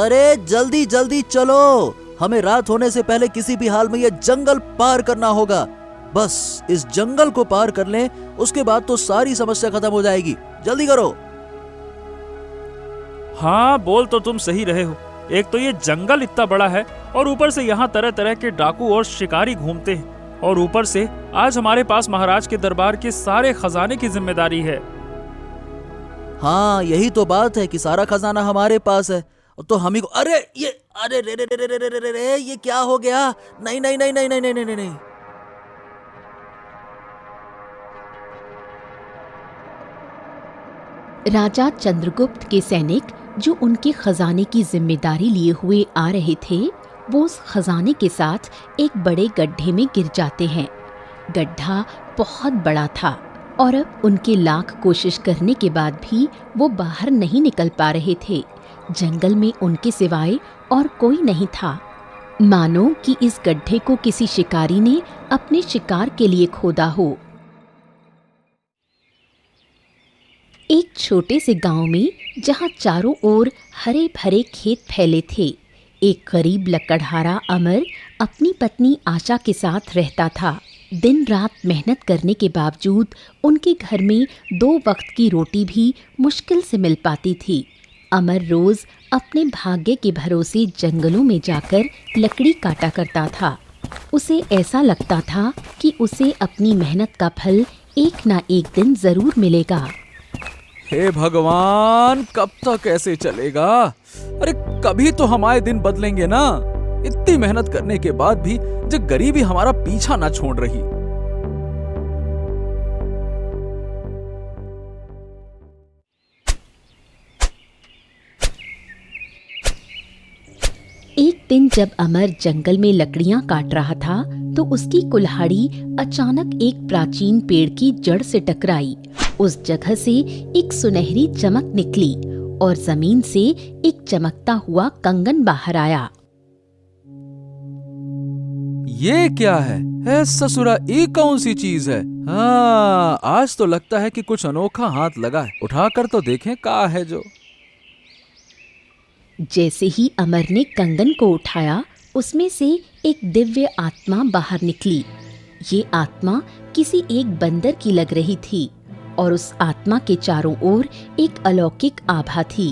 अरे जल्दी जल्दी चलो, हमें रात होने से पहले किसी भी हाल में ये जंगल पार करना होगा। बस इस जंगल को पार कर लें, उसके बाद तो सारी समस्या खत्म हो जाएगी। जल्दी करो। हाँ, बोल तो तुम सही रहे हो। एक तो ये जंगल इतना बड़ा है और ऊपर से यहाँ तरह तरह के डाकू और शिकारी घूमते हैं, और ऊपर से आज हमारे पास महाराज के दरबार के सारे खजाने की जिम्मेदारी है। हाँ, यही तो बात है कि सारा खजाना हमारे पास है, तो हम ही को। अरे रे रे रे रे रे रे रे रे, ये क्या हो गया? नहीं नहीं नहीं नहीं नहीं नहीं नहीं नहीं। राजा चंद्रगुप्त के सैनिक जो उनके खजाने की जिम्मेदारी लिए हुए आ रहे थे, वो उस खजाने के साथ एक बड़े गड्ढे में गिर जाते हैं। गड्ढा बहुत बड़ा था और अब उनके लाख कोशिश करने के बाद भी वो बाहर नहीं निकल पा रहे थे। जंगल में उनके सिवाय और कोई नहीं था, मानो कि इस गड्ढे को किसी शिकारी ने अपने शिकार के लिए खोदा हो। एक छोटे से गांव में जहां चारों ओर हरे भरे खेत फैले थे, एक गरीब लकड़हारा अमर अपनी पत्नी आशा के साथ रहता था। दिन रात मेहनत करने के बावजूद उनके घर में 2 वक्त की रोटी भी मुश्किल से मिल पाती थी। अमर रोज अपने भाग्य के भरोसे जंगलों में जाकर लकड़ी काटा करता था। उसे ऐसा लगता था कि उसे अपनी मेहनत का फल एक ना एक दिन जरूर मिलेगा। हे भगवान, कब तक ऐसे चलेगा? अरे कभी तो हमारे दिन बदलेंगे ना। इतनी मेहनत करने के बाद भी जो गरीबी हमारा पीछा ना छोड़ रही। एक दिन जब अमर जंगल में लकड़ियां काट रहा था तो उसकी कुल्हाड़ी अचानक एक प्राचीन पेड़ की जड़ से टकराई। उस जगह से एक सुनहरी चमक निकली और जमीन से एक चमकता हुआ कंगन बाहर आया। ये क्या है ससुरा, ये कौन सी चीज है? हाँ, आज तो लगता है कि कुछ अनोखा हाथ लगा है। उठाकर तो देखें क्या है जो। जैसे ही अमर ने कंगन को उठाया, उसमें से एक दिव्य आत्मा बाहर निकली। ये आत्मा किसी एक बंदर की लग रही थी और उस आत्मा के चारों ओर एक अलौकिक आभा थी।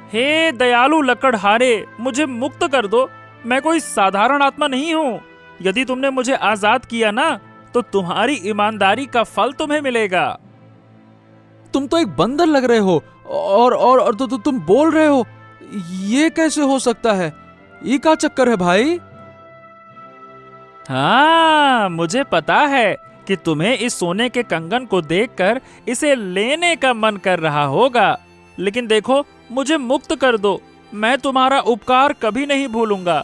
हे दयालु लकड़हारे, मुझे मुक्त कर दो। मैं कोई साधारण आत्मा नहीं हूँ। यदि तुमने मुझे आजाद किया ना, तो तुम्हारी ईमानदारी का फल तुम्हें मिलेगा। तुम तो एक बंदर लग रहे हो और तो तुम बोल रहे हो। ये कैसे हो सकता है? ये क्या चक्कर है भाई? हाँ, मुझे पता है कि तुम्हें इस सोने के कंगन को देखकर इसे लेने का मन कर रहा होगा, लेकिन देखो, मुझे मुक्त कर दो। मैं तुम्हारा उपकार कभी नहीं भूलूंगा।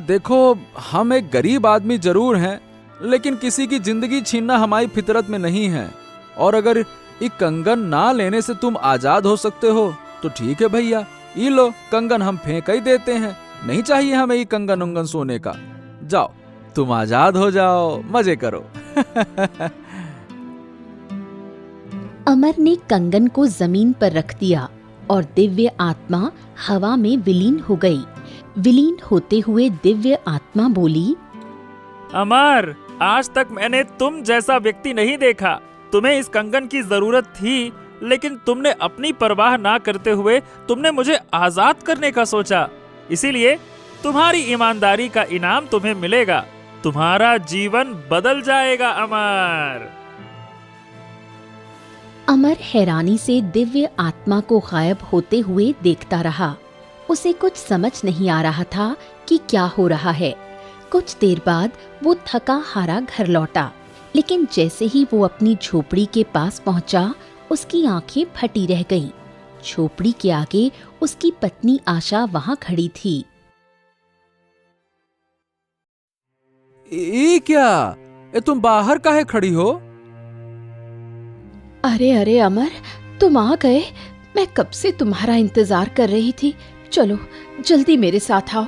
देखो, हम एक गरीब आदमी जरूर हैं, लेकिन किसी की जिंदगी छीनना हमारी फितरत में नहीं है। और अगर ये कंगन ना लेने से तुम आजाद हो सकते हो तो ठीक है भैया, ये लो कंगन, हम फेंक ही देते हैं। नहीं चाहिए हमें ये कंगन उंगन सोने का। जाओ, तुम आजाद हो जाओ, मजे करो। अमर ने कंगन को जमीन पर रख दिया और दिव्य आत्मा हवा में विलीन हो गई। विलीन होते हुए दिव्य आत्मा बोली, अमर, आज तक मैंने तुम जैसा व्यक्ति नहीं देखा। तुम्हें इस कंगन की जरूरत थी, लेकिन तुमने अपनी परवाह ना करते हुए तुमने मुझे आजाद करने का सोचा। इसीलिए तुम्हारी ईमानदारी का इनाम तुम्हें मिलेगा। तुम्हारा जीवन बदल जाएगा अमर। अमर हैरानी से दिव्य आत्मा को गायब होते हुए देखता रहा। उसे कुछ समझ नहीं आ रहा था कि क्या हो रहा है। कुछ देर बाद वो थका हारा घर लौटा, लेकिन जैसे ही वो अपनी झोपड़ी के पास पहुंचा, उसकी आंखें फटी रह गईं। झोपड़ी के आगे उसकी पत्नी आशा वहां खड़ी थी। ये क्या? तुम बाहर काहे खड़ी हो? अरे अरे अमर, तुम आ गए। मैं कब से तुम्हारा इंतजार कर रही थी। चलो जल्दी मेरे साथ आओ।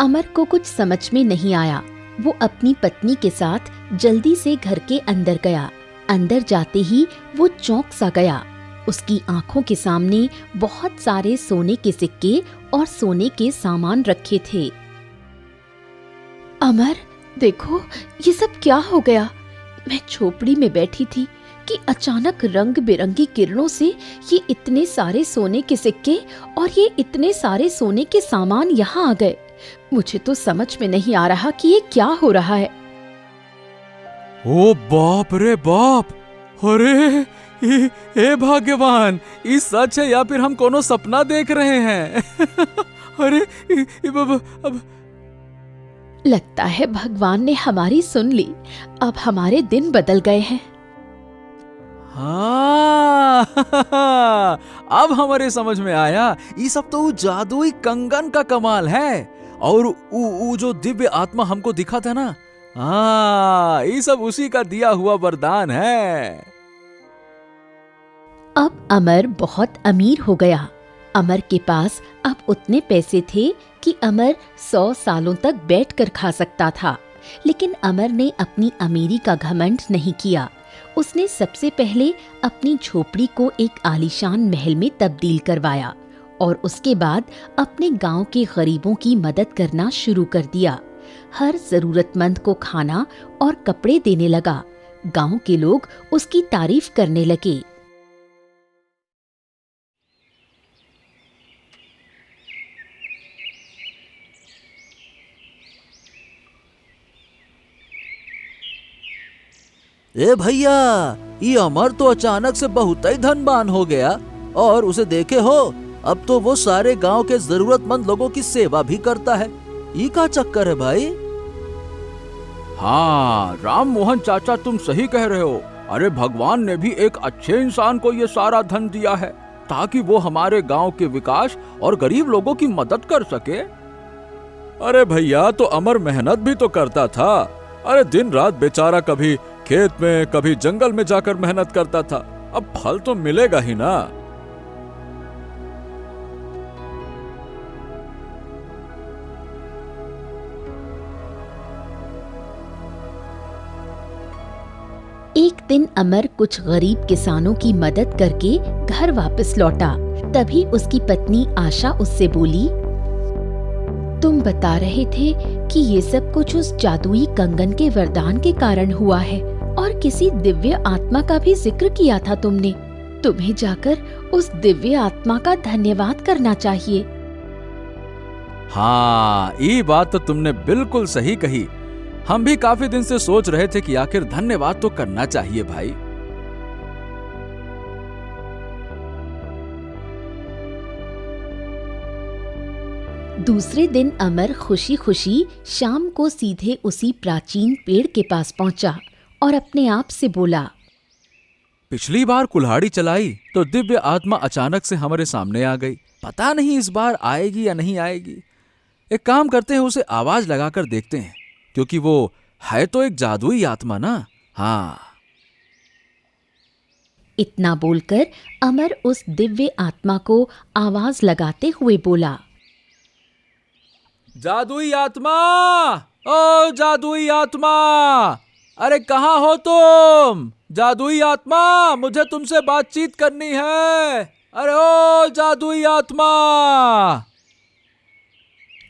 अमर को कुछ समझ में नहीं आया। वो अपनी पत्नी के साथ जल्दी से घर के अंदर गया। अंदर जाते ही वो चौंक सा गया। उसकी आंखों के सामने बहुत सारे सोने के सिक्के और सोने के सामान रखे थे। अमर, देखो ये सब क्या हो गया। मैं झोपड़ी में बैठी थी कि अचानक रंग बिरंगी किरणों से ये इतने सारे सोने के सिक्के और ये इतने सारे सोने के सामान यहाँ आ गए। मुझे तो समझ में नहीं आ रहा कि ये क्या हो रहा है। ओ बाप रे बाप! अरे हे भगवान, ये सच है या फिर हम कोनो सपना देख रहे हैं? अरे अब लगता है भगवान ने हमारी सुन ली। अब हमारे दिन बदल गए हैं। हाँ, अब हमारे समझ में आया। ये सब तो जादुई कंगन का कमाल है। और ऊ जो दिव्य आत्मा हमको दिखा था ना, हाँ, ये सब उसी का दिया हुआ वरदान है। अब अमर बहुत अमीर हो गया। अमर के पास अब उतने पैसे थे कि अमर 100 सालों तक बैठकर खा सकता था। लेकिन अमर ने अपनी अमीरी का घमंड नहीं किया। उसने सबसे पहले अपनी झोपड़ी को एक आलीशान महल में तब्दील करवाया और उसके बाद अपने गांव के गरीबों की मदद करना शुरू कर दिया। हर जरूरतमंद को खाना और कपड़े देने लगा। गांव के लोग उसकी तारीफ करने लगे। ए भैया, ये अमर तो अचानक से बहुत ही धनवान हो गया। और उसे देखे हो, अब तो वो सारे गांव के जरूरतमंद लोगों की सेवा भी करता है। ये का चक्कर है भाई? हाँ राम मोहन चाचा, तुम सही कह रहे हो। अरे भगवान ने भी एक अच्छे इंसान को ये सारा धन दिया है ताकि वो हमारे गांव के विकास और गरीब लोगों की मदद कर सके। अरे भैया, तो अमर मेहनत भी तो करता था। अरे दिन रात बेचारा कभी खेत में कभी जंगल में जाकर मेहनत करता था। अब फल तो मिलेगा ही ना। एक दिन अमर कुछ गरीब किसानों की मदद करके घर वापस लौटा। तभी उसकी पत्नी आशा उससे बोली, तुम बता रहे थे कि ये सब कुछ उस जादुई कंगन के वरदान के कारण हुआ है और किसी दिव्य आत्मा का भी जिक्र किया था तुमने। तुम्हें जाकर उस दिव्य आत्मा का धन्यवाद करना चाहिए। हाँ, ये बात तो तुमने बिल्कुल सही कही। हम भी काफी दिन से सोच रहे थे कि आखिर धन्यवाद तो करना चाहिए भाई। दूसरे दिन अमर खुशी खुशी शाम को सीधे उसी प्राचीन पेड़ के पास पहुंचा और अपने आप से बोला, पिछली बार कुल्हाड़ी चलाई तो दिव्य आत्मा अचानक से हमारे सामने आ गई। पता नहीं इस बार आएगी या नहीं आएगी। एक काम करते हैं, उसे आवाज लगाकर देखते हैं, क्योंकि वो है तो एक जादुई आत्मा ना। हाँ। इतना बोलकर अमर उस दिव्य आत्मा को आवाज लगाते हुए बोला, जादुई आत्मा, ओ जादुई आत्मा, अरे कहाँ हो तुम? जादुई आत्मा, मुझे तुमसे बातचीत करनी है। अरे ओ जादुई आत्मा।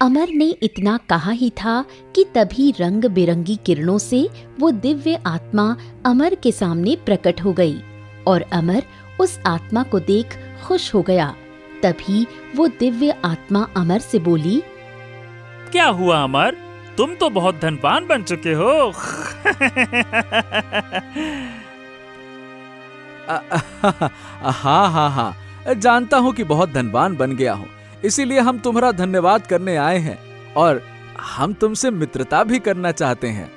अमर ने इतना कहा ही था कि तभी रंग बिरंगी किरणों से वो दिव्य आत्मा अमर के सामने प्रकट हो गई और अमर उस आत्मा को देख खुश हो गया। तभी वो दिव्य आत्मा अमर से बोली, क्या हुआ अमर, तुम तो बहुत धनवान बन चुके हो। हाँ हाँ हाँ, जानता हूँ कि बहुत धनवान बन गया हूँ, इसीलिए हम तुम्हारा धन्यवाद करने आए हैं और हम तुमसे मित्रता भी करना चाहते हैं।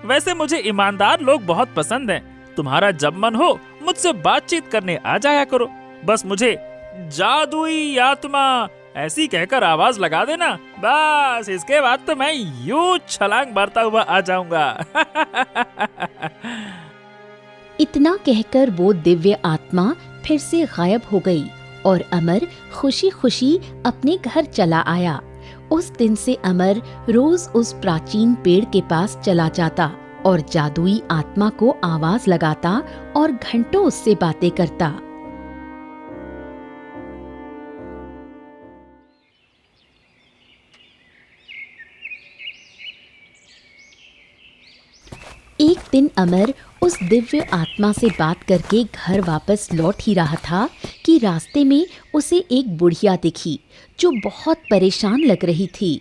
वैसे मुझे ईमानदार लोग बहुत पसंद हैं। तुम्हारा जब मन हो मुझसे बातचीत करने आ जाया करो। बस मुझे जादुई आत्मा ऐसी कहकर आवाज लगा देना, बस इसके बाद तो मैं यूं छलांग मारता हुआ आ जाऊंगा। इतना कहकर वो दिव्य आत्मा फिर से गायब हो गई और अमर खुशी खुशी अपने घर चला आया। उस दिन से अमर रोज उस प्राचीन पेड़ के पास चला जाता और जादुई आत्मा को आवाज लगाता और घंटों उससे बातें करता। एक दिन अमर उस दिव्य आत्मा से बात करके घर वापस लौट ही रहा था कि रास्ते में उसे एक बुढ़िया दिखी जो बहुत परेशान लग रही थी।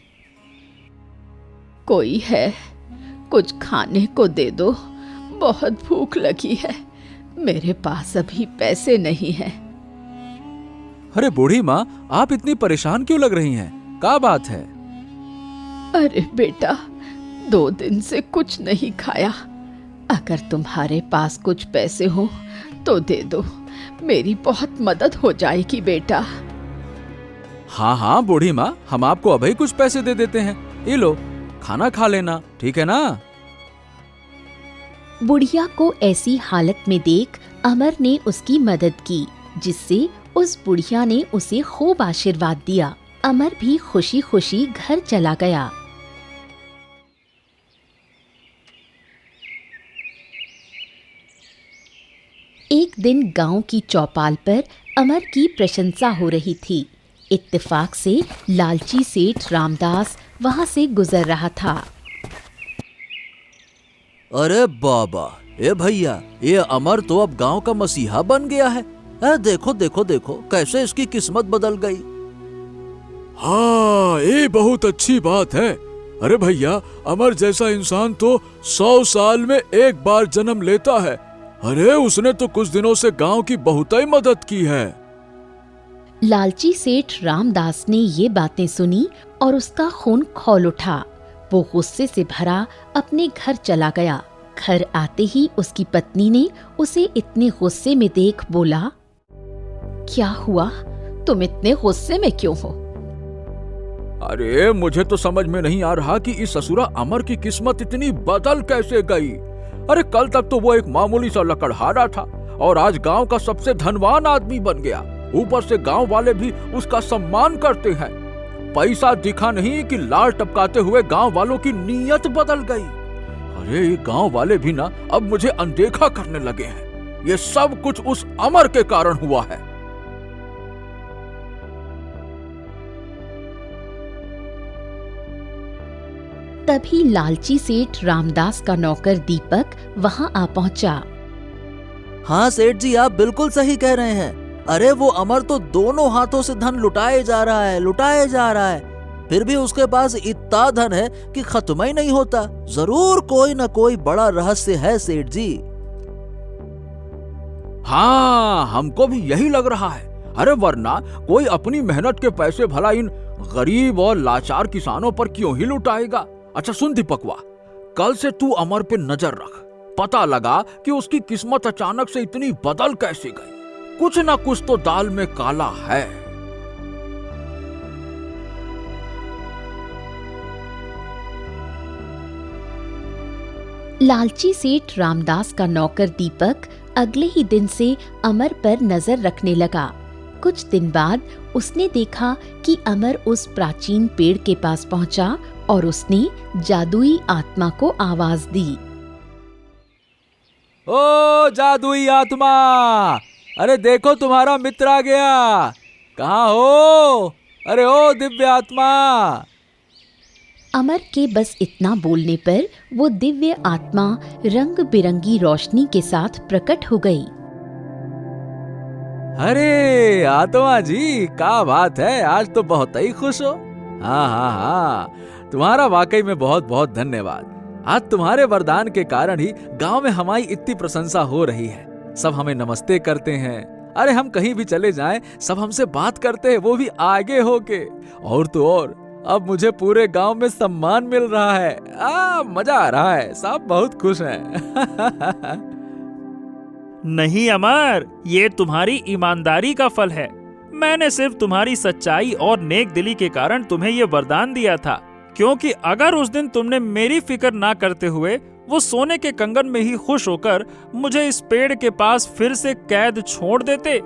कोई है, कुछ खाने को दे दो, बहुत भूख लगी है, मेरे पास अभी पैसे नहीं हैं। अरे बूढ़ी माँ, आप इतनी परेशान क्यों लग रही हैं? क्या बात है? अरे बेटा, 2 दिन से कुछ नहीं खाया। अगर तुम्हारे पास कुछ पैसे हो तो दे दो, मेरी बहुत मदद हो जाएगी बेटा। हाँ हाँ बूढ़ी माँ, हम आपको अभी कुछ पैसे दे देते हैं। ये लो, खाना खा लेना, ठीक है ना? बुढ़िया को ऐसी हालत में देख अमर ने उसकी मदद की, जिससे उस बुढ़िया ने उसे खूब आशीर्वाद दिया। अमर भी खुशी खुशी घर चला गया। एक दिन गांव की चौपाल पर अमर की प्रशंसा हो रही थी। इत्तेफाक से लालची सेठ रामदास वहां से गुजर रहा था। अरे बाबा, ए भैया, ये अमर तो अब गांव का मसीहा बन गया है। देखो देखो देखो कैसे इसकी किस्मत बदल गई। हाँ, ये बहुत अच्छी बात है। अरे भैया, अमर जैसा इंसान तो 100 साल में एक बार जन्म लेता है। अरे उसने तो कुछ दिनों से गांव की बहुत ही मदद की है। लालची सेठ रामदास ने ये बातें सुनी और उसका खून खौल उठा। वो गुस्से से भरा अपने घर चला गया। घर आते ही उसकी पत्नी ने उसे इतने गुस्से में देख बोला, क्या हुआ, तुम इतने गुस्से में क्यों हो? अरे मुझे तो समझ में नहीं आ रहा कि इस ससुरा अमर की किस्मत इतनी बदल कैसे गई। अरे कल तक तो वो एक मामूली सा लकड़हारा था और आज गांव का सबसे धनवान आदमी बन गया। ऊपर से गांव वाले भी उसका सम्मान करते हैं। पैसा दिखा नहीं कि लाल टपकाते हुए गांव वालों की नीयत बदल गई। अरे ये गांव वाले भी ना अब मुझे अनदेखा करने लगे हैं। ये सब कुछ उस अमर के कारण हुआ है। तभी लालची सेठ रामदास का नौकर दीपक वहां आ पहुंचा। हाँ सेठ जी, आप बिल्कुल सही कह रहे हैं। अरे वो अमर तो दोनों हाथों से धन लुटाए जा रहा है, लुटाए जा रहा है। फिर भी उसके पास इतना धन है कि खत्म ही नहीं होता। जरूर कोई न कोई बड़ा रहस्य है सेठ जी। हाँ, हमको भी यही लग रहा है। अरे वरना कोई अपनी मेहनत के पैसे भला इन गरीब और लाचार किसानों पर क्यों ही लुटाएगा। अच्छा सुन दीपकवा, कल से तू अमर पे नजर रख। पता लगा कि उसकी किस्मत अचानक से इतनी बदल कैसे गई। कुछ ना कुछ तो दाल में काला है। लालची सेठ रामदास का नौकर दीपक अगले ही दिन से अमर पर नजर रखने लगा। कुछ दिन बाद उसने देखा कि अमर उस प्राचीन पेड़ के पास पहुंचा और उसने जादुई आत्मा को आवाज दी। ओ जादुई आत्मा, अरे देखो तुम्हारा मित्र आ गया। कहाँ हो? अरे ओ दिव्य आत्मा। अमर के बस इतना बोलने पर वो दिव्य आत्मा रंग बिरंगी रोशनी के साथ प्रकट हो गई। अरे आत्मा जी, क्या बात है, आज तो बहुत ही खुश हो। हाँ हाँ हाँ, तुम्हारा वाकई में बहुत बहुत धन्यवाद। आज तुम्हारे वरदान के कारण ही गांव में हमारी इतनी प्रशंसा हो रही है। सब हमें नमस्ते करते हैं। अरे हम कहीं भी चले जाएं, सब हमसे बात करते हैं, वो भी आगे होके। और तो और अब मुझे पूरे गांव में सम्मान मिल रहा है। मजा आ रहा है, सब बहुत खुश हैं। नहीं अमर, ये तुम्हारी ईमानदारी का फल है। मैंने सिर्फ तुम्हारी सच्चाई और नेक दिली के कारण तुम्हें ये वरदान दिया था, क्योंकि अगर उस दिन तुमने मेरी फिक्र ना करते हुए वो सोने के कंगन में ही खुश होकर मुझे इस पेड़ के पास फिर से कैद छोड़ देते,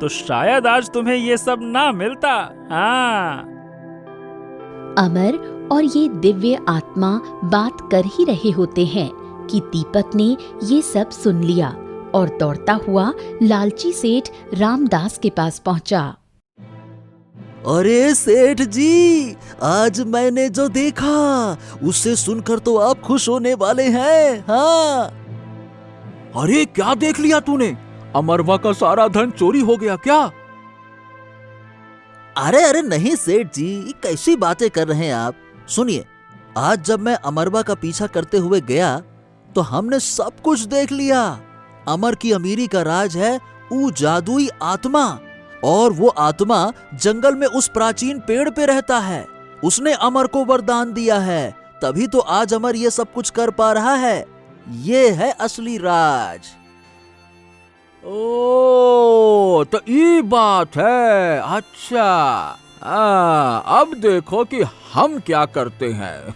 तो शायद आज तुम्हें ये सब ना मिलता। हाँ। अमर और ये दिव्य आत्मा बात कर ही रहे होते हैं कि दीपक ने ये सब सुन लिया और दौड़ता हुआ लालची सेठ रामदास के पास पहुंचा। अरे सेठ जी, आज मैंने जो देखा उससे सुनकर तो आप खुश होने वाले हैं। हाँ, अरे क्या देख लिया तूने? अमरवा का सारा धन चोरी हो गया क्या? अरे अरे नहीं सेठ जी, कैसी बातें कर रहे हैं आप। सुनिए, आज जब मैं अमरवा का पीछा करते हुए गया तो हमने सब कुछ देख लिया। अमर की अमीरी का राज है वो जादुई आत्मा, और वो आत्मा जंगल में उस प्राचीन पेड़ पे रहता है। उसने अमर को वरदान दिया है, तभी तो आज अमर ये सब कुछ कर पा रहा है। ये है असली राज। ओ, तो ये बात है। अच्छा, अब देखो कि हम क्या करते हैं।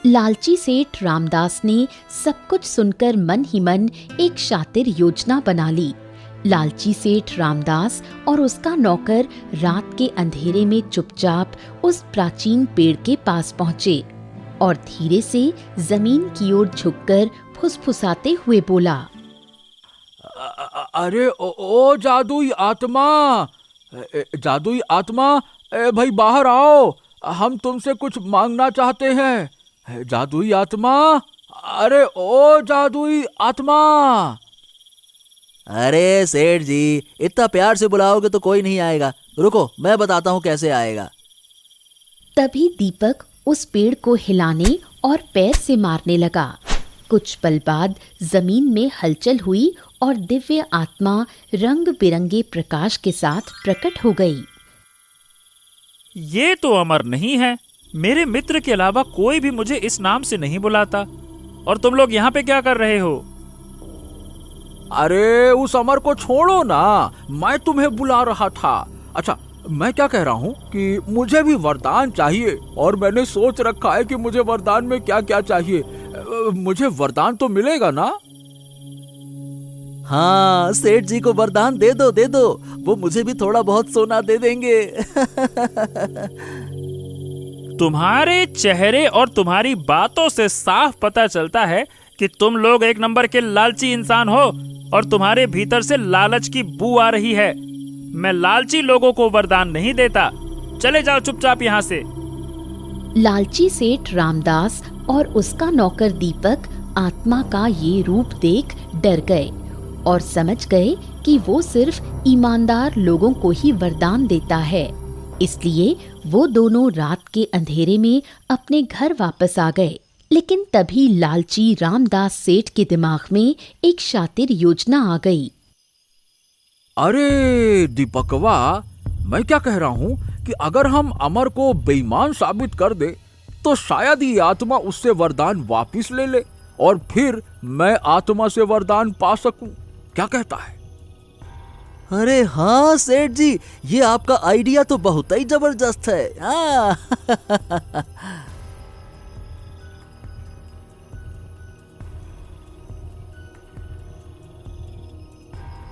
लालची सेठ रामदास ने सब कुछ सुनकर मन ही मन एक शातिर योजना बना ली। लालची सेठ रामदास और उसका नौकर रात के अंधेरे में चुपचाप उस प्राचीन पेड़ के पास पहुंचे और धीरे से जमीन की ओर झुककर फुसफुसाते हुए बोला, अरे ओ जादुई आत्मा, जादुई आत्मा, भाई बाहर आओ, हम तुमसे कुछ मांगना चाहते हैं। जादुई आत्मा, अरे ओ जादुई आत्मा। अरे सेठ जी, इतना प्यार से बुलाओगे तो कोई नहीं आएगा। रुको, मैं बताता हूँ कैसे आएगा। तभी दीपक उस पेड़ को हिलाने और पैर से मारने लगा। कुछ पल बाद जमीन में हलचल हुई और दिव्य आत्मा रंग बिरंगे प्रकाश के साथ प्रकट हो गई। ये तो अमर नहीं है। मेरे मित्र के अलावा कोई भी मुझे इस नाम से नहीं बुलाता। और तुम लोग यहाँ पे क्या कर रहे हो? अरे उस अमर को छोड़ो ना, मैं तुम्हें बुला रहा था। अच्छा, मैं क्या कह रहा हूँ कि मुझे भी वरदान चाहिए, और मैंने सोच रखा है कि मुझे वरदान में क्या क्या चाहिए। मुझे वरदान तो मिलेगा ना? हाँ, सेठ जी को वरदान दे दो, दे दो। वो मुझे भी थोड़ा बहुत सोना दे देंगे। तुम्हारे चेहरे और तुम्हारी बातों से साफ पता चलता है कि तुम लोग एक नंबर के लालची इंसान हो और तुम्हारे भीतर से लालच की बू आ रही है। मैं लालची लोगों को वरदान नहीं देता। चले जाओ चुपचाप यहाँ से। लालची सेठ रामदास और उसका नौकर दीपक आत्मा का ये रूप देख डर गए और समझ गए कि वो सिर्फ ईमानदार लोगों को ही वरदान देता है। इसलिए वो दोनों रात के अंधेरे में अपने घर वापस आ गए। लेकिन तभी लालची रामदास सेठ के दिमाग में एक शातिर योजना आ गई। अरे दीपकवा, मैं क्या कह रहा हूँ कि अगर हम अमर को बेईमान साबित कर दे तो शायद ये आत्मा उससे वरदान वापिस ले ले और फिर मैं आत्मा से वरदान पा सकूं। क्या कहता है? अरे हाँ सेठ जी, ये आपका आइडिया तो बहुत ही जबरदस्त है। हाँ।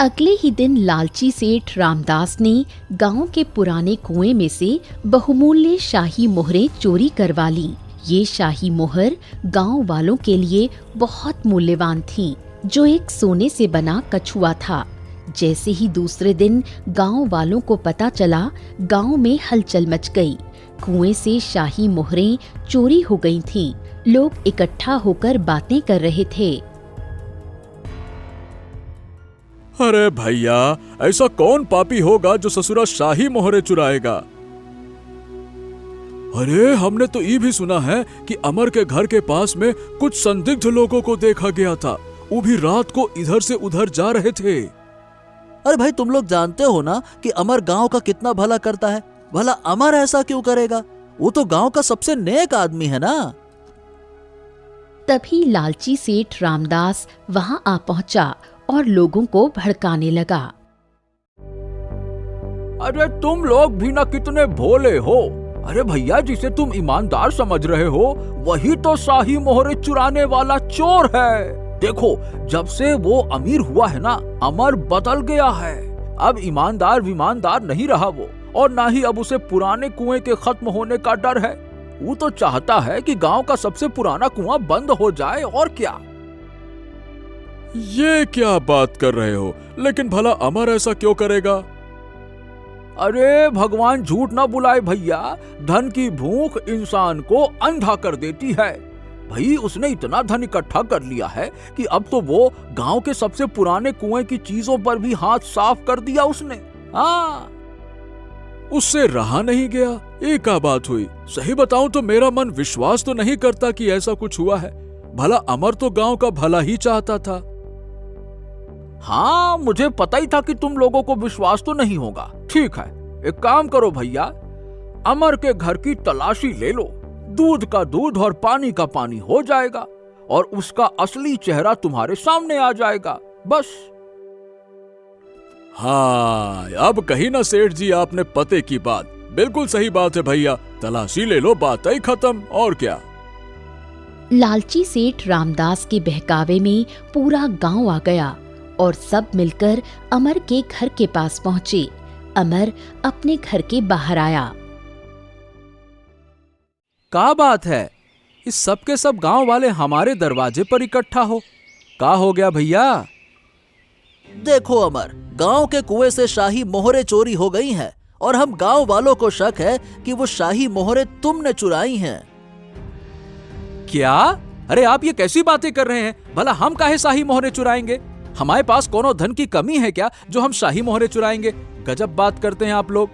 अगले ही दिन लालची सेठ रामदास ने गांव के पुराने कुएं में से बहुमूल्य शाही मोहरें चोरी करवा ली। ये शाही मोहर गांव वालों के लिए बहुत मूल्यवान थी, जो एक सोने से बना कछुआ था। जैसे ही दूसरे दिन गांव वालों को पता चला, गांव में हलचल मच गई। कुएं से शाही मोहरें चोरी हो गई थीं। लोग इकट्ठा होकर बातें कर रहे थे। अरे भैया, ऐसा कौन पापी होगा जो ससुरा शाही मोहरे चुराएगा? अरे हमने तो ये भी सुना है कि अमर के घर के पास में कुछ संदिग्ध लोगों को देखा गया था। वो भी रात को इधर से उधर जा रहे थे। अरे भाई, तुम लोग जानते हो ना कि अमर गांव का कितना भला करता है। भला अमर ऐसा क्यों करेगा? वो तो गांव का सबसे नेक आदमी है ना। तभी लालची सेठ रामदास वहां आ पहुंचा और लोगों को भड़काने लगा। अरे तुम लोग भी ना कितने भोले हो। अरे भैया, जिसे तुम ईमानदार समझ रहे हो वही तो शाही मोहरे चुराने वाला चोर है। देखो, जब से वो अमीर हुआ है ना, अमर बदल गया है। अब ईमानदार नहीं रहा वो, और ना ही अब उसे पुराने कुएं के खत्म होने का डर है। वो तो चाहता है कि गांव का सबसे पुराना कुआं बंद हो जाए, और क्या। ये क्या बात कर रहे हो? लेकिन भला अमर ऐसा क्यों करेगा? अरे भगवान झूठ ना बुलाए भैया, धन की भूख इंसान को अंधा कर देती है। भाई उसने इतना धन इकट्ठा कर लिया है कि अब तो वो गांव के सबसे पुराने कुएं की चीजों पर भी हाथ साफ कर दिया उसने। हाँ, उससे रहा नहीं गया। ये क्या बात हुई? सही बताऊं तो मेरा मन विश्वास तो नहीं करता कि ऐसा कुछ हुआ है। भला अमर तो गांव का भला ही चाहता था। हाँ, मुझे पता ही था कि तुम लोगों को विश्वास तो नहीं होगा। ठीक है, एक काम करो भैया, अमर के घर की तलाशी ले लो। दूध का दूध और पानी का पानी हो जाएगा, और उसका असली चेहरा तुम्हारे सामने आ जाएगा, बस। हाँ, अब कही ना सेठ जी आपने पते की बात। बिल्कुल सही बात है भैया, तलाशी ले लो, बात ही खत्म, और क्या। लालची सेठ रामदास के बहकावे में पूरा गांव आ गया और सब मिलकर अमर के घर के पास पहुंचे। अमर अपने घर के बाहर आया। क्या बात है? इस सब के सब गांव वाले हमारे दरवाजे पर इकट्ठा हो। क्या हो गया भैया? देखो अमर, गांव के कुएं से शाही मोहरे चोरी हो गई हैं, और हम गांव वालों को शक है कि वो शाही मोहरे तुमने चुराई हैं। क्या? अरे आप ये कैसी बातें कर रहे हैं? भला हम काहे शाही मोहरे चुराएंगे? हमारे पास कोनो धन की कमी है क्या जो हम शाही मोहरे चुराएंगे? गजब बात करते हैं आप लोग।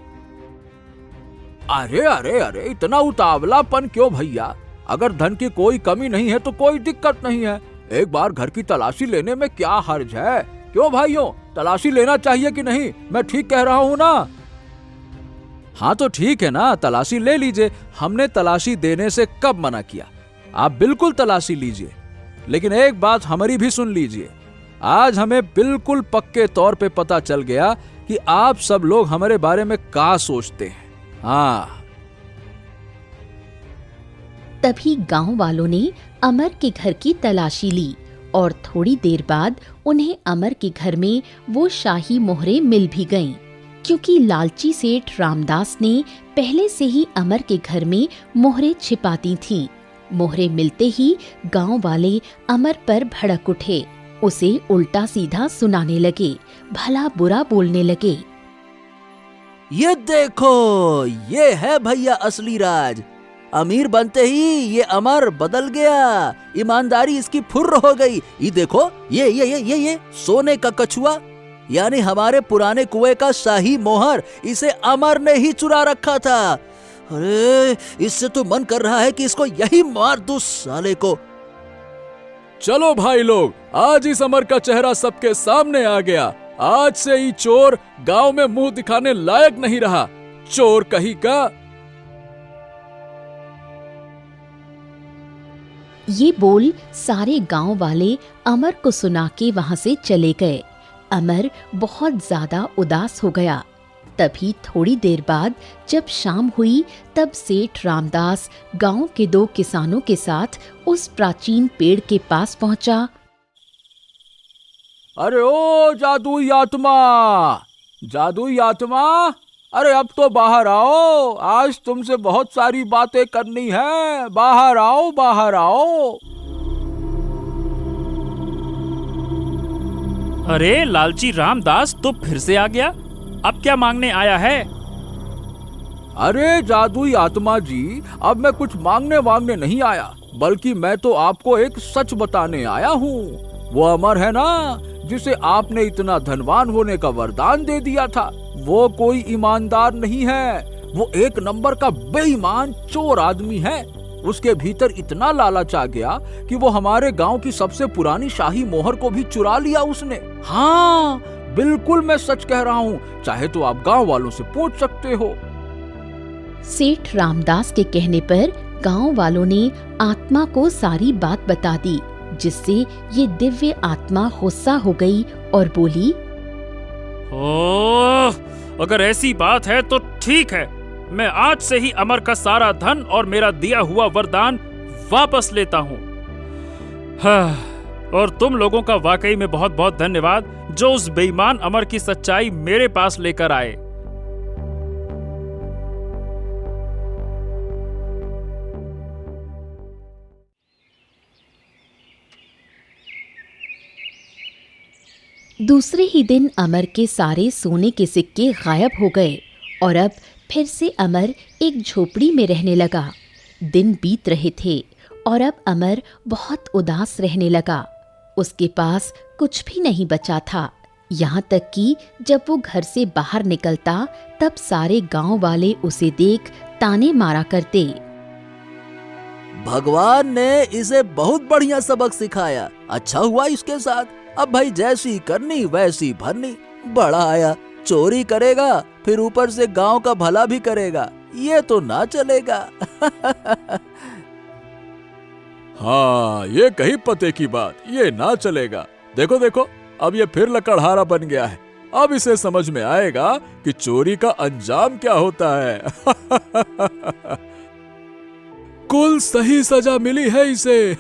अरे अरे अरे, इतना उतावलापन क्यों भैया? अगर धन की कोई कमी नहीं है तो कोई दिक्कत नहीं है। एक बार घर की तलाशी लेने में क्या हर्ज है? क्यों भाइयों, तलाशी लेना चाहिए कि नहीं? मैं ठीक कह रहा हूँ ना? हाँ तो ठीक है ना, तलाशी ले लीजिए। हमने तलाशी देने से कब मना किया? आप बिल्कुल तलाशी लीजिए, लेकिन एक बात हमारी भी सुन लीजिए। आज हमें बिल्कुल पक्के तौर पे पता चल गया कि आप सब लोग हमारे बारे में क्या सोचते हैं। हाँ। तभी गांव वालों ने अमर के घर की तलाशी ली और थोड़ी देर बाद उन्हें अमर के घर में वो शाही मोहरे मिल भी गईं, क्योंकि लालची सेठ रामदास ने पहले से ही अमर के घर में मोहरे छिपाती थीं। मोहरे मिलते ही गांव वाले अमर पर भड़क उठे, उसे उल्टा सीधा सुनाने लगे, भला बुरा बोलने लगे। ये देखो, ये है भैया असली राज। अमीर बनते ही ये अमर बदल गया, ईमानदारी इसकी फुर्र हो गई। ये देखो, ये सोने का कछुआ, यानी हमारे पुराने कुएं का शाही मोहर, इसे अमर ने ही चुरा रखा था। अरे इससे तो मन कर रहा है कि इसको यही मार दूं साले को। चलो भाई लोग, आज इस अमर का चेहरा सबके सामने आ गया। आज से ही चोर गांव में मुंह दिखाने लायक नहीं रहा। चोर कहीं का। ये बोल सारे गांव वाले अमर को सुना के वहां से चले गए। अमर बहुत ज्यादा उदास हो गया। तभी थोड़ी देर बाद जब शाम हुई, तब सेठ रामदास गांव के 2 किसानों के साथ उस प्राचीन पेड़ के पास पहुंचा। अरे ओ जादुई आत्मा, जादुई आत्मा, अरे अब तो बाहर आओ। आज तुमसे बहुत सारी बातें करनी है। बाहर आओ, बाहर आओ। अरे लालची रामदास, तो फिर से आ गया। अब क्या मांगने आया है? अरे जादुई आत्मा जी, अब मैं कुछ मांगने वांगने नहीं आया, बल्कि मैं तो आपको एक सच बताने आया हूँ। वो अमर है ना, जिसे आपने इतना धनवान होने का वरदान दे दिया था, वो कोई ईमानदार नहीं है। वो एक नंबर का बेईमान चोर आदमी है। उसके भीतर इतना लालच आ गया कि वो हमारे गांव की सबसे पुरानी शाही मोहर को भी चुरा लिया उसने। हाँ, बिल्कुल मैं सच कह रहा हूँ, चाहे तो आप गांव वालों से पूछ सकते हो। सेठ रामदास के कहने पर गांव वालों ने आत्मा को सारी बात बता दी, जिससे ये दिव्य आत्मा गुस्सा हो गई और बोली, ओह, अगर ऐसी बात है तो ठीक है, मैं आज से ही अमर का सारा धन और मेरा दिया हुआ वरदान वापस लेता हूँ। हाँ, और तुम लोगों का वाकई में बहुत बहुत धन्यवाद जो उस बेईमान अमर की सच्चाई मेरे पास लेकर आए। दूसरे ही दिन अमर के सारे सोने के सिक्के गायब हो गए और अब फिर से अमर एक झोपड़ी में रहने लगा। दिन बीत रहे थे और अब अमर बहुत उदास रहने लगा। उसके पास कुछ भी नहीं बचा था। यहाँ तक कि जब वो घर से बाहर निकलता तब सारे गांव वाले उसे देख ताने मारा करते। भगवान ने इसे बहुत बढ़िया सबक सिखाया, अच्छा हुआ इसके साथ। अब भाई जैसी करनी वैसी भरनी। बड़ा आया, चोरी करेगा फिर ऊपर से गांव का भला भी करेगा, ये तो ना चलेगा। हाँ, ये कही पते की बात, ये ना चलेगा। देखो देखो, अब ये फिर लकड़हारा बन गया है। अब इसे समझ में आएगा कि चोरी का अंजाम क्या होता है। कुल सही सजा मिली है इसे।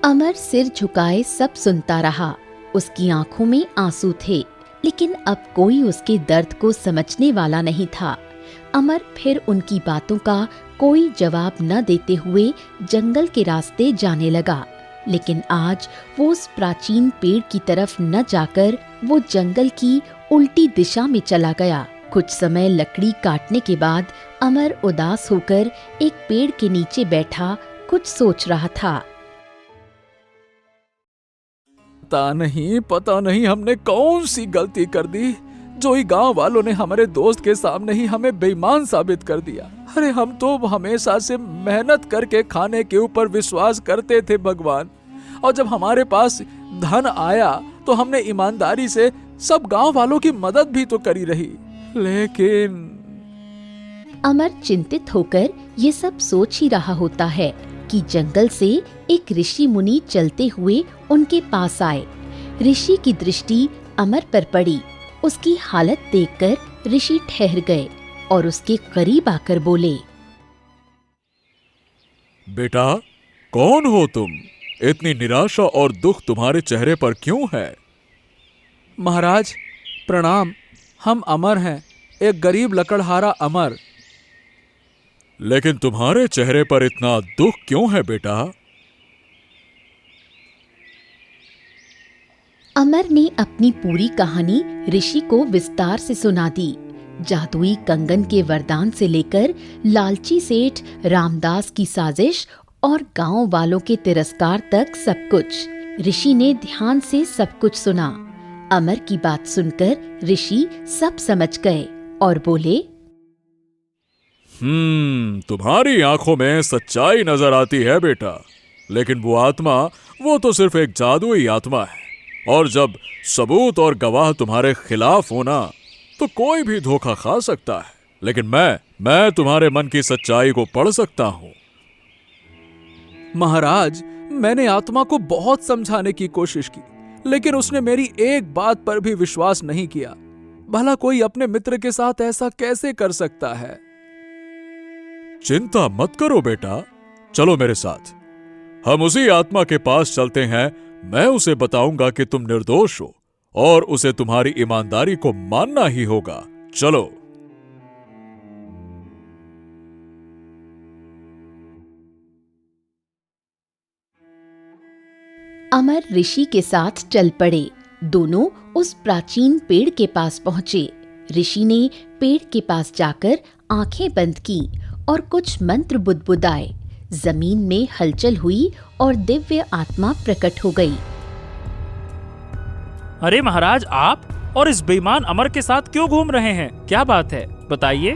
अमर सिर झुकाए सब सुनता रहा। उसकी आंखों में आंसू थे, लेकिन अब कोई उसके दर्द को समझने वाला नहीं था। अमर फिर उनकी बातों का कोई जवाब न देते हुए जंगल के रास्ते जाने लगा। लेकिन आज वो उस प्राचीन पेड़ की तरफ न जाकर वो जंगल की उल्टी दिशा में चला गया। कुछ समय लकड़ी काटने के बाद अमर उदास होकर एक पेड़ के नीचे बैठा कुछ सोच रहा था। पता नहीं हमने कौन सी गलती कर दी जो ही गांव वालों ने हमारे दोस्त के सामने ही हमें बेईमान साबित कर दिया। अरे हम तो हमेशा से मेहनत करके खाने के ऊपर विश्वास करते थे भगवान, और जब हमारे पास धन आया तो हमने ईमानदारी से सब गांव वालों की मदद भी तो करी रही। लेकिन अमर चिंतित होकर ये सब सोच ही रहा होता है कि जंगल से एक ऋषि मुनि चलते हुए उनके पास आए। ऋषि की दृष्टि अमर पर पड़ी। उसकी हालत देखकर ऋषि ठहर गए और उसके करीब आकर बोले, बेटा, कौन हो तुम? इतनी निराशा और दुख तुम्हारे चेहरे पर क्यों है? महाराज प्रणाम, हम अमर हैं, एक गरीब लकड़हारा अमर। लेकिन तुम्हारे चेहरे पर इतना दुख क्यों है बेटा? अमर ने अपनी पूरी कहानी ऋषि को विस्तार से सुना दी। जादुई कंगन के वरदान से लेकर लालची सेठ रामदास की साजिश और गांव वालों के तिरस्कार तक सब कुछ। ऋषि ने ध्यान से सब कुछ सुना। अमर की बात सुनकर ऋषि सब समझ गए और बोले, तुम्हारी आंखों में सच्चाई नजर आती है बेटा, लेकिन वो आत्मा, वो तो सिर्फ एक जादुई आत्मा है, और जब सबूत और गवाह तुम्हारे खिलाफ होना तो कोई भी धोखा खा सकता है। लेकिन मैं तुम्हारे मन की सच्चाई को पढ़ सकता हूं। महाराज, मैंने आत्मा को बहुत समझाने की कोशिश की, लेकिन उसने मेरी एक बात पर भी विश्वास नहीं किया। भला कोई अपने मित्र के साथ ऐसा कैसे कर सकता है? चिंता मत करो बेटा, चलो मेरे साथ, हम उसी आत्मा के पास चलते हैं। मैं उसे बताऊंगा कि तुम निर्दोष हो और उसे तुम्हारी ईमानदारी को मानना ही होगा। चलो। अमर ऋषि के साथ चल पड़े। दोनों उस प्राचीन पेड़ के पास पहुंचे। ऋषि ने पेड़ के पास जाकर आंखें बंद की और कुछ मंत्र बुदबुदाए। जमीन में हलचल हुई और दिव्य आत्मा प्रकट हो गई। अरे महाराज, आप और इस बेईमान अमर के साथ क्यों घूम रहे हैं? क्या बात है, बताइए।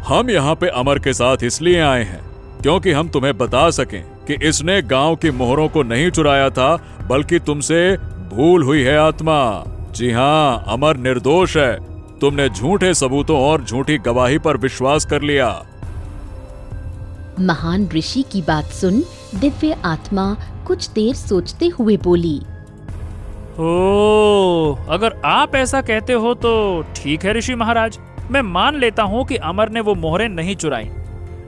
हम यहाँ पे अमर के साथ इसलिए आए हैं क्योंकि हम तुम्हें बता सकें कि इसने गांव की मोहरों को नहीं चुराया था, बल्कि तुमसे भूल हुई है आत्मा। जी हाँ, अमर निर्दोष है। तुमने झूठे सबूतों और झूठी गवाही पर विश्वास कर लिया। महान ऋषि की बात सुन दिव्य आत्मा कुछ देर सोचते हुए बोली, ओह, अगर आप ऐसा कहते हो तो ठीक है ऋषि महाराज, मैं मान लेता हूँ कि अमर ने वो मोहरें नहीं चुराई।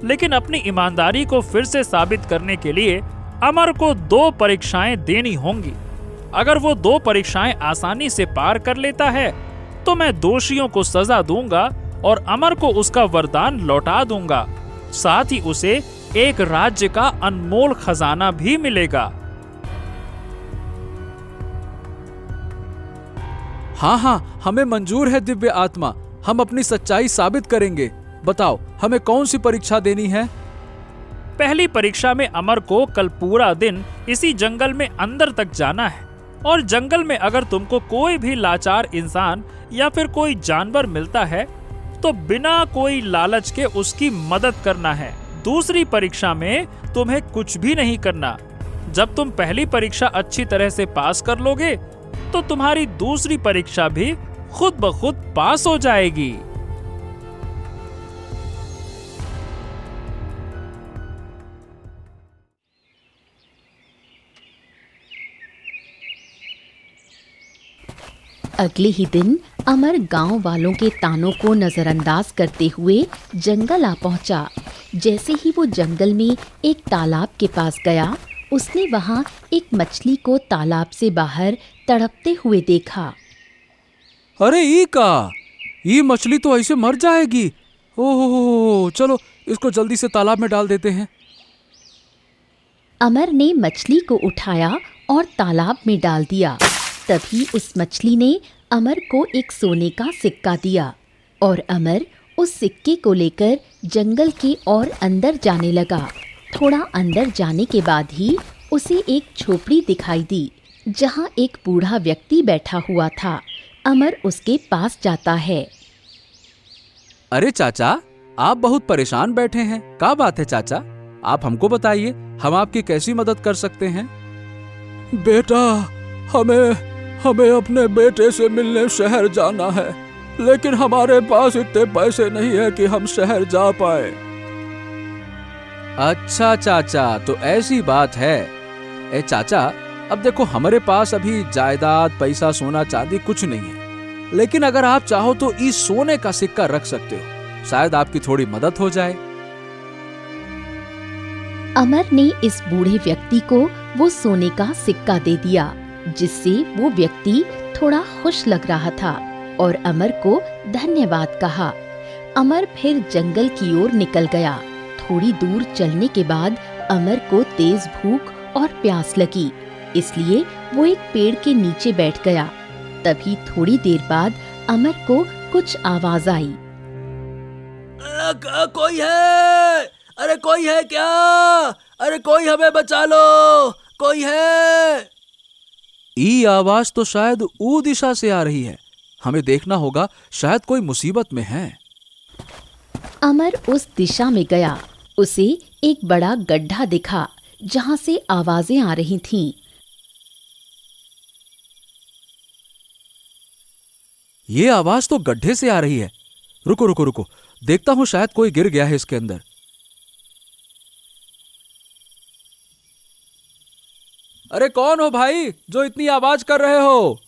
लेकिन अपनी ईमानदारी को फिर से साबित करने के लिए अमर को 2 परीक्षाएं देनी होंगी। अगर वो 2 परीक्षाएं आसानी से पार कर लेता है तो मैं दोषियों को सजा दूंगा और अमर को उसका वरदान लौटा दूंगा। साथ ही उसे एक राज्य का अनमोल खजाना भी मिलेगा। हाँ हाँ, हमें मंजूर है दिव्य आत्मा, हम अपनी सच्चाई साबित करेंगे। बताओ हमें कौन सी परीक्षा देनी है? पहली परीक्षा में अमर को कल पूरा दिन इसी जंगल में अंदर तक जाना है और जंगल में अगर तुमको कोई भी लाचार इंसान या फिर कोई जानवर मिलता है तो बिना कोई लालच के उसकी मदद करना है। दूसरी परीक्षा में तुम्हें कुछ भी नहीं करना। जब तुम पहली परीक्षा अच्छी तरह से पास कर लोगे तो तुम्हारी दूसरी परीक्षा भी खुद ब खुद पास हो जाएगी। अगले ही दिन अमर गांव वालों के तानों को नजरअंदाज करते हुए जंगल आ पहुंचा। जैसे ही वो जंगल में एक तालाब के पास गया, उसने वहां एक मछली को तालाब से बाहर तड़पते हुए देखा। अरे ये मछली तो ऐसे मर जाएगी। ओह, चलो इसको जल्दी से तालाब में डाल देते हैं। अमर ने मछली को उठाया और तालाब में डाल दिया। तभी उस मछली ने अमर को एक सोने का सिक्का दिया और अमर उस सिक्के को लेकर जंगल के और अंदर जाने लगा। थोड़ा अंदर जाने के बाद ही उसे एक झोपड़ी दिखाई दी जहां एक बूढ़ा व्यक्ति बैठा हुआ था। अमर उसके पास जाता है। अरे चाचा, आप बहुत परेशान बैठे हैं, क्या बात है चाचा? आप हमको बताइए, हम आपकी कैसी मदद कर सकते हैं? बेटा, हमें अपने बेटे से मिलने शहर जाना है, लेकिन हमारे पास इतने पैसे नहीं है कि हम शहर जा पाए। अच्छा चाचा, तो ऐसी बात है। ए चाचा, अब देखो हमारे पास अभी जायदाद, पैसा, सोना चांदी कुछ नहीं है, लेकिन अगर आप चाहो तो इस सोने का सिक्का रख सकते हो, शायद आपकी थोड़ी मदद हो जाए। अमर ने इस बूढ़े व्यक्ति को वो सोने का सिक्का दे दिया, जिससे वो व्यक्ति थोड़ा खुश लग रहा था और अमर को धन्यवाद कहा। अमर फिर जंगल की ओर निकल गया। थोड़ी दूर चलने के बाद अमर को तेज भूख और प्यास लगी, इसलिए वो एक पेड़ के नीचे बैठ गया। तभी थोड़ी देर बाद अमर को कुछ आवाज आई। कोई है? अरे कोई है क्या? अरे कोई हमें बचा लो, कोई है? ये आवाज तो शायद ऊ दिशा से आ रही है, हमें देखना होगा, शायद कोई मुसीबत में है। अमर उस दिशा में गया। उसे एक बड़ा गड्ढा दिखा जहां से आवाजें आ रही थीं। ये आवाज तो गड्ढे से आ रही है। रुको रुको रुको, देखता हूं, शायद कोई गिर गया है इसके अंदर। अरे कौन हो भाई, जो इतनी आवाज कर रहे हो?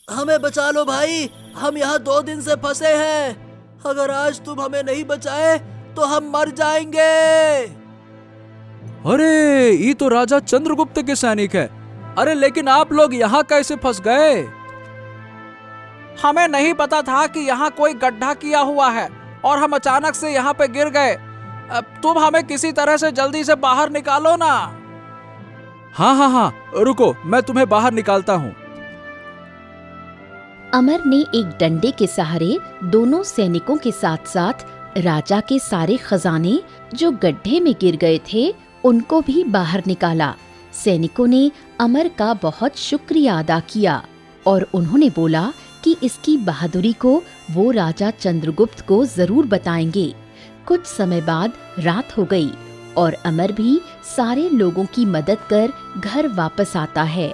हमें बचा लो भाई, हम यहाँ 2 दिन से फंसे हैं। अगर आज तुम हमें नहीं बचाए तो हम मर जाएंगे। अरे ये तो राजा चंद्रगुप्त के सैनिक है। अरे लेकिन आप लोग यहाँ कैसे फंस गए? हमें नहीं पता था कि यहाँ कोई गड्ढा किया हुआ है और हम अचानक से यहाँ पे गिर गए। अब तुम हमें किसी तरह से जल्दी से बाहर निकालो ना। हाँ हाँ हाँ, रुको, मैं तुम्हें बाहर निकालता हूँ। अमर ने एक डंडे के सहारे दोनों सैनिकों के साथ साथ राजा के सारे खजाने जो गड्ढे में गिर गए थे उनको भी बाहर निकाला। सैनिकों ने अमर का बहुत शुक्रिया अदा किया और उन्होंने बोला कि इसकी बहादुरी को वो राजा चंद्रगुप्त को जरूर बताएंगे। कुछ समय बाद रात हो गई और अमर भी सारे लोगों की मदद कर घर वापस आता है।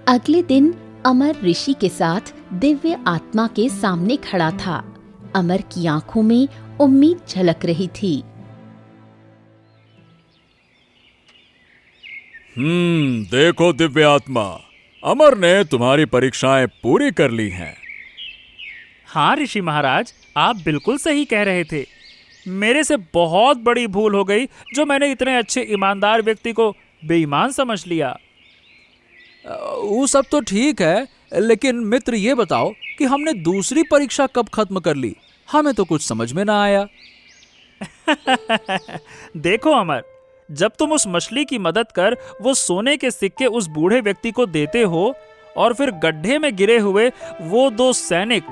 अगले दिन अमर ऋषि के साथ दिव्य आत्मा के सामने खड़ा था। अमर की आंखों में उम्मीद झलक रही थी। देखो दिव्य आत्मा, अमर ने तुम्हारी परीक्षाएं पूरी कर ली हैं। हाँ ऋषि महाराज, आप बिल्कुल सही कह रहे थे। मेरे से बहुत बड़ी भूल हो गई जो मैंने इतने अच्छे ईमानदार व्यक्ति को बेईमान समझ लिया। वो सब तो ठीक है, लेकिन मित्र ये बताओ कि हमने दूसरी परीक्षा कब खत्म कर ली? हमें तो कुछ समझ में ना आया। देखो अमर, जब तुम उस मछली की मदद कर वो सोने के सिक्के उस बूढ़े व्यक्ति को देते हो और फिर गड्ढे में गिरे हुए वो 2 सैनिक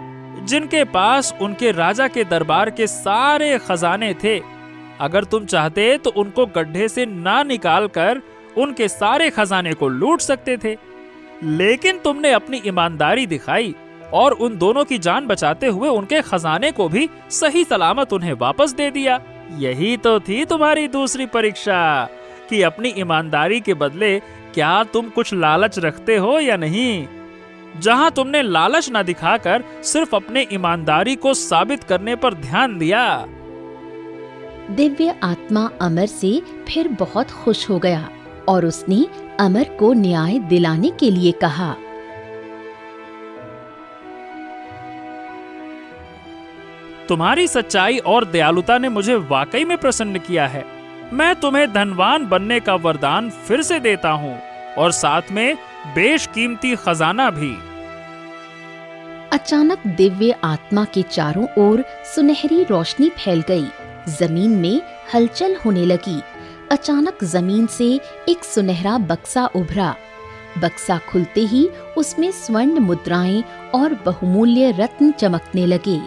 जिनके पास उनके राजा के दरबार के सारे खजाने थे, अगर तुम चाहते तो उनको गड्ढे से ना निकाल कर उनके सारे खजाने को लूट सकते थे, लेकिन तुमने अपनी ईमानदारी दिखाई और उन दोनों की जान बचाते हुए उनके खजाने को भी सही सलामत उन्हें वापस दे दिया। यही तो थी तुम्हारी दूसरी परीक्षा कि अपनी ईमानदारी के बदले क्या तुम कुछ लालच रखते हो या नहीं। जहां तुमने लालच न दिखाकर सिर्फ अपने ईमानदारी को साबित करने पर ध्यान दिया। दिव्य आत्मा अमर से फिर बहुत खुश हो गया और उसने अमर को न्याय दिलाने के लिए कहा। तुम्हारी सच्चाई और दयालुता ने मुझे वाकई में प्रसन्न किया है। मैं तुम्हें धनवान बनने का वरदान फिर से देता हूँ और साथ में बेशकीमती खजाना भी। अचानक दिव्य आत्मा के चारों ओर सुनहरी रोशनी फैल गई। जमीन में हलचल होने लगी। अचानक जमीन से एक सुनहरा बक्सा उभरा। बक्सा खुलते ही उसमें स्वर्ण मुद्राएं और बहुमूल्य रत्न चमकने लगे।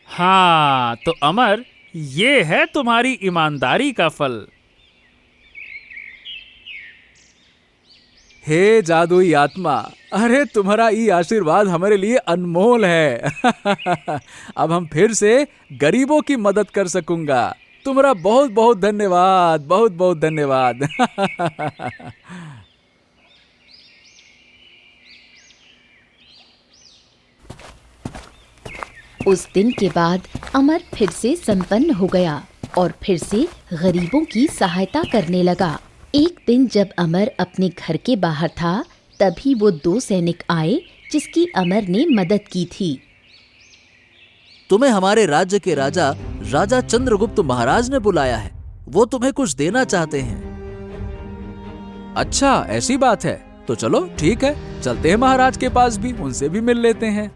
हाँ तो अमर, ये है तुम्हारी ईमानदारी का फल। हे जादुई आत्मा, अरे तुम्हारा ये आशीर्वाद हमारे लिए अनमोल है। अब हम फिर से गरीबों की मदद कर सकूंगा। तुम्हारा बहुत बहुत धन्यवाद, बहुत बहुत धन्यवाद। उस दिन के बाद अमर फिर से संपन्न हो गया और फिर से गरीबों की सहायता करने लगा। एक दिन जब अमर अपने घर के बाहर था, तभी वो 2 सैनिक आए जिसकी अमर ने मदद की थी। तुम्हें हमारे राज्य के राजा चंद्रगुप्त महाराज ने बुलाया है। वो तुम्हें कुछ देना चाहते हैं। अच्छा, ऐसी बात है तो चलो ठीक है, चलते हैं महाराज के पास भी, उनसे भी मिल लेते हैं।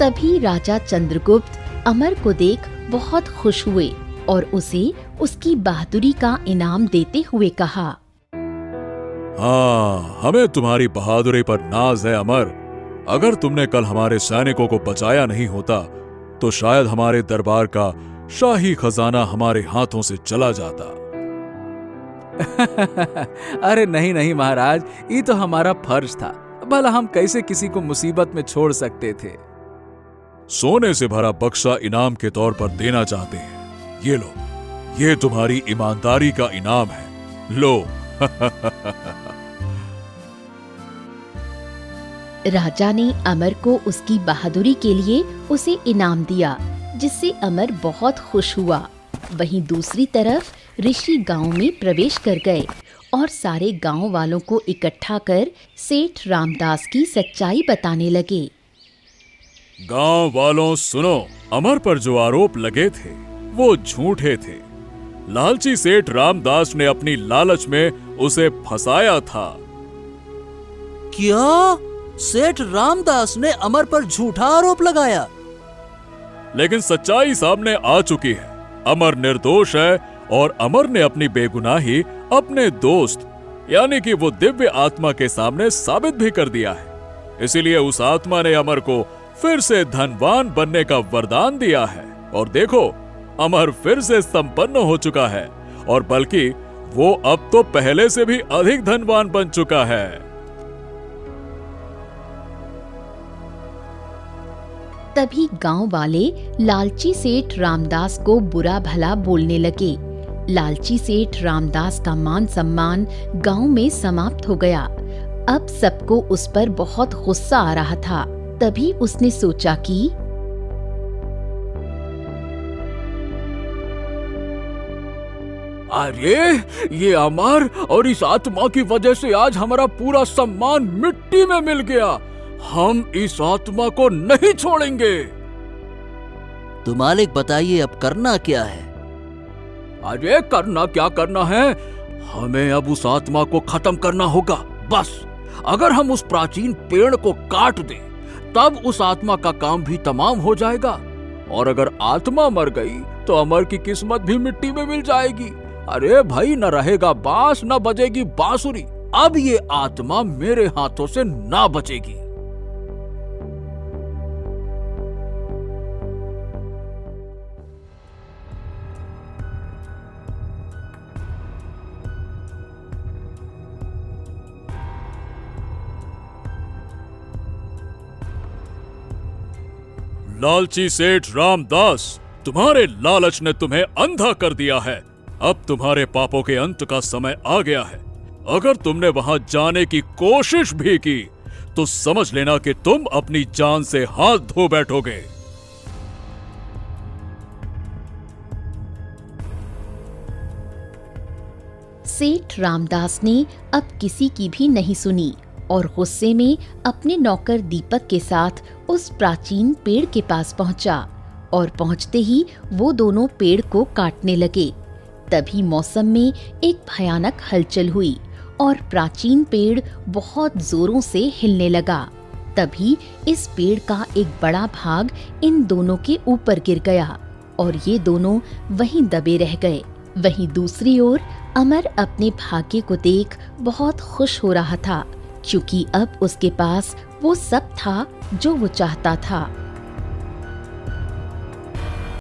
तभी राजा चंद्रगुप्त अमर को देख बहुत खुश हुए और उसे उसकी बहादुरी का इनाम देते हुए कहा। हाँ, हमें तुम्हारी बहादुरी पर नाज है अमर। अगर तुमने कल हमारे सैनिकों को बचाया नहीं होता तो शायद हमारे दरबार का शाही खजाना हमारे हाथों से चला जाता। अरे नहीं नहीं महाराज, ये तो हमारा फर्ज था। भला हम कैसे किसी को मुसीबत में छोड़ सकते थे। सोने से भरा बक्सा इनाम के तौर पर देना चाहते हैं। ये लो, ये तुम्हारी ईमानदारी का इनाम है। लो। राजा ने अमर को उसकी बहादुरी के लिए उसे इनाम दिया, जिससे अमर बहुत खुश हुआ। वहीं दूसरी तरफ ऋषि गांव में प्रवेश कर गए और सारे गांव वालों को इकट्ठा कर सेठ रामदास की सच्चाई बताने लगे। गांव वालों सुनो, अमर पर जो आरोप लगे थे वो झूठे थे। लालची सेठ रामदास ने अपनी लालच में उसे फंसाया था। क्या सेठ रामदास ने अमर पर झूठा आरोप लगाया? लेकिन सच्चाई सामने आ चुकी है। अमर निर्दोष है और अमर ने अपनी बेगुनाही अपने दोस्त यानी कि वो दिव्य आत्मा के सामने साबित भी कर दिया है। इसीलिए उस आत्मा ने अमर को फिर से धनवान बनने का वरदान दिया है और देखो, अमर फिर से संपन्न हो चुका है और बल्कि वो अब तो पहले से भी अधिक धनवान बन चुका है। तभी गांव वाले लालची सेठ रामदास को बुरा भला बोलने लगे। लालची सेठ रामदास का मान सम्मान गांव में समाप्त हो गया। अब सबको उस पर बहुत गुस्सा आ रहा था। तभी उसने सोचा कि अरे ये अमर और इस आत्मा की वजह से आज हमारा पूरा सम्मान मिट्टी में मिल गया। हम इस आत्मा को नहीं छोड़ेंगे। तो मालिक बताइए अब करना क्या है? अरे करना क्या करना है, हमें अब उस आत्मा को खत्म करना होगा। बस अगर हम उस प्राचीन पेड़ को काट दें तब उस आत्मा का काम भी तमाम हो जाएगा। और अगर आत्मा मर गई तो अमर की किस्मत भी मिट्टी में मिल जाएगी। अरे भाई, न रहेगा बांस न बजेगी बांसुरी। अब ये आत्मा मेरे हाथों से ना बचेगी। लालची सेठ रामदास, तुम्हारे लालच ने तुम्हें अंधा कर दिया है। अब तुम्हारे पापों के अंत का समय आ गया है। अगर तुमने वहां जाने की कोशिश भी की तो समझ लेना कि तुम अपनी जान से हाथ धो बैठोगे। सेठ रामदास ने अब किसी की भी नहीं सुनी और गुस्से में अपने नौकर दीपक के साथ उस प्राचीन पेड़ के पास पहुंचा और पहुंचते ही वो दोनों पेड़ को काटने लगे। तभी मौसम में एक भयानक हलचल हुई और प्राचीन पेड़ बहुत जोरों से हिलने लगा। तभी इस पेड़ का एक बड़ा भाग इन दोनों के ऊपर गिर गया और ये दोनों वहीं दबे रह गए। वहीं दूसरी ओर अमर अपने भाग्य को देख बहुत खुश हो रहा था, क्योंकि अब उसके पास वो सब था जो वो चाहता था।